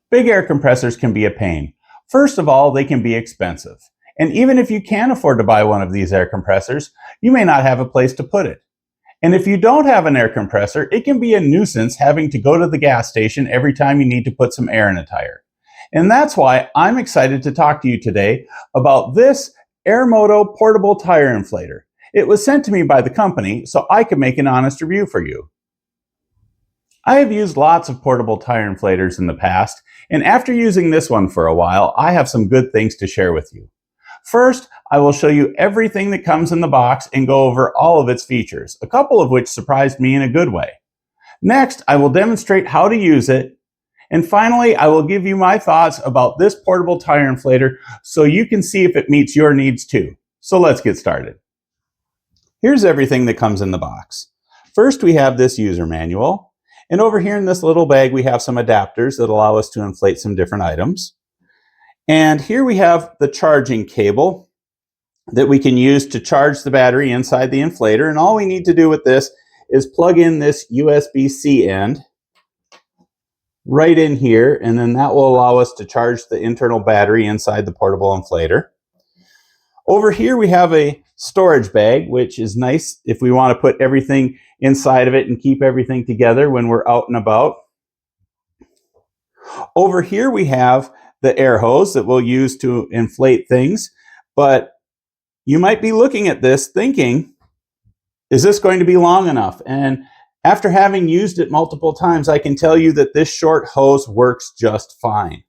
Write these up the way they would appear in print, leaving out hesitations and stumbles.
Big air compressors can be a pain. First of all, they can be expensive. And even if you can afford to buy one of these air compressors, you may not have a place to put it. And if you don't have an air compressor, it can be a nuisance having to go to the gas station every time you need to put some air in a tire. And that's why I'm excited to talk to you today about this Airmoto Portable Tire Inflator. It was sent to me by the company so I could make an honest review for you. I have used lots of portable tire inflators in the past, and after using this one for a while, I have some good things to share with you. First, I will show you everything that comes in the box and go over all of its features, a couple of which surprised me in a good way. Next, I will demonstrate how to use it. And finally, I will give you my thoughts about this portable tire inflator so you can see if it meets your needs too. So let's get started. Here's everything that comes in the box. First, we have this user manual. And over here in this little bag, we have some adapters that allow us to inflate some different items. And here we have the charging cable that we can use to charge the battery inside the inflator. And all we need to do with this is plug in this USB-C end right in here, and then that will allow us to charge the internal battery inside the portable inflator. Over here we have a storage bag, which is nice if we want to put everything inside of it and keep everything together when we're out and about. Over here we have the air hose that we'll use to inflate things, but you might be looking at this thinking, is this going to be long enough? And after having used it multiple times, I can tell you that this short hose works just fine.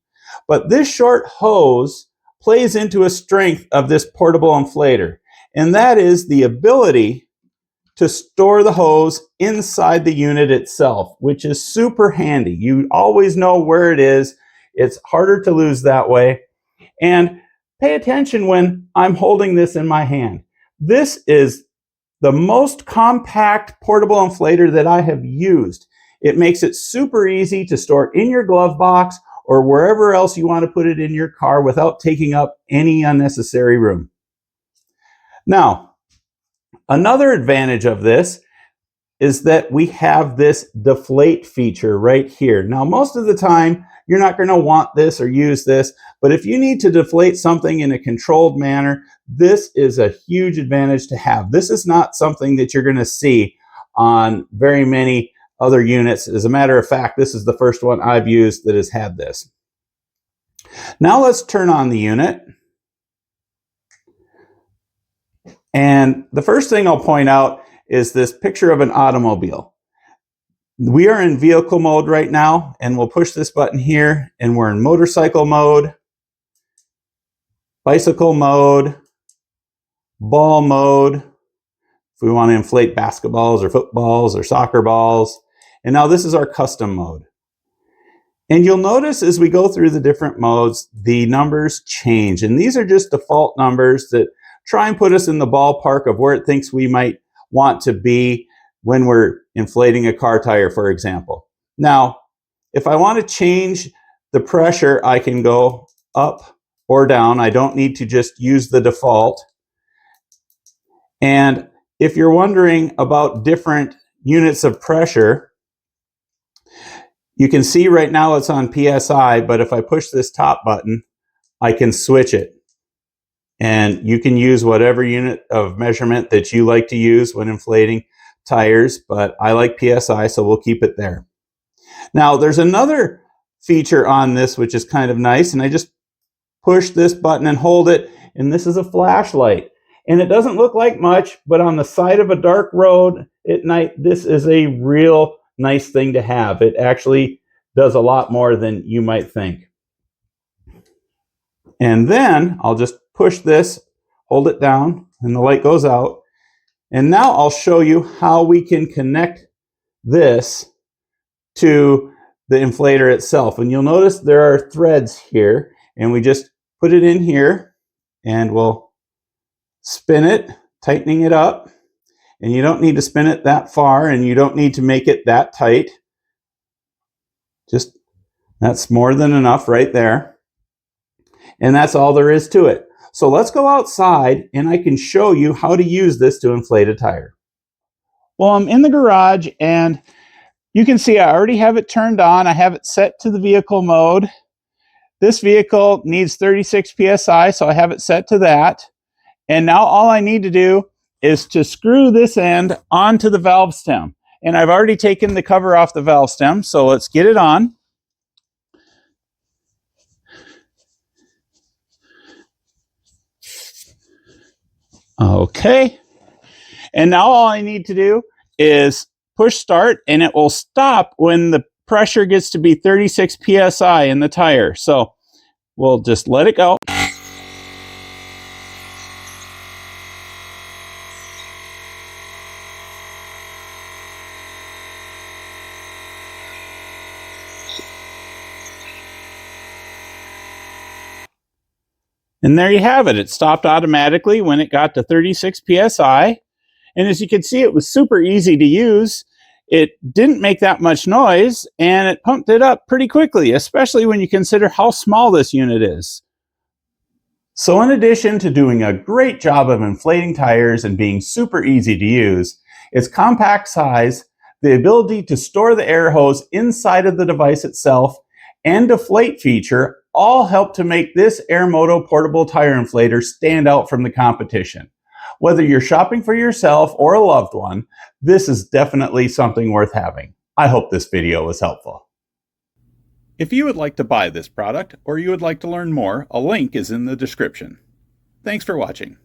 But this short hose plays into a strength of this portable inflator, and that is the ability to store the hose inside the unit itself, which is super handy. You always know where it is. It's harder to lose that way. And pay attention when I'm holding this in my hand. This is the most compact portable inflator that I have used. It makes it super easy to store in your glove box or wherever else you want to put it in your car without taking up any unnecessary room. Now, another advantage of this is that we have this deflate feature right here. Now, most of the time, you're not going to want this or use this, but if you need to deflate something in a controlled manner, this is a huge advantage to have. This is not something that you're going to see on very many other units. As a matter of fact, this is the first one I've used that has had this. Now let's turn on the unit. And the first thing I'll point out is this picture of an automobile. We are in vehicle mode right now, and we'll push this button here, and we're in motorcycle mode, bicycle mode, ball mode, if we want to inflate basketballs or footballs or soccer balls. And now this is our custom mode. And you'll notice as we go through the different modes, the numbers change. And these are just default numbers that try and put us in the ballpark of where it thinks we might want to be when we're inflating a car tire, for example. Now, if I want to change the pressure, I can go up or down. I don't need to just use the default. And if you're wondering about different units of pressure, you can see right now it's on PSI, but if I push this top button, I can switch it. And you can use whatever unit of measurement that you like to use when inflating tires, but I like PSI, so we'll keep it there. Now, there's another feature on this which is kind of nice, and I just push this button and hold it, and this is a flashlight. And it doesn't look like much, but on the side of a dark road at night, this is a real nice thing to have. It actually does a lot more than you might think. And then I'll just push this, hold it down, and the light goes out. And now I'll show you how we can connect this to the inflator itself. And you'll notice there are threads here, and we just put it in here, and we'll spin it, tightening it up. And you don't need to spin it that far, and you don't need to make it that tight. Just, that's more than enough right there. And that's all there is to it. So let's go outside, and I can show you how to use this to inflate a tire. Well, I'm in the garage, and you can see I already have it turned on. I have it set to the vehicle mode. This vehicle needs 36 psi, so I have it set to that. And now all I need to do is to screw this end onto the valve stem. And I've already taken the cover off the valve stem, so let's get it on. Okay. And now all I need to do is push start, and it will stop when the pressure gets to be 36 psi in the tire. So we'll just let it go. And there you have it. It stopped automatically when it got to 36 psi. And as you can see, it was super easy to use. It didn't make that much noise, and it pumped it up pretty quickly, especially when you consider how small this unit is. So in addition to doing a great job of inflating tires and being super easy to use, its compact size, the ability to store the air hose inside of the device itself, and deflate feature all help to make this Airmoto Portable Tire Inflator stand out from the competition. Whether you're shopping for yourself or a loved one, this is definitely something worth having. I hope this video was helpful. If you would like to buy this product or you would like to learn more, a link is in the description. Thanks for watching.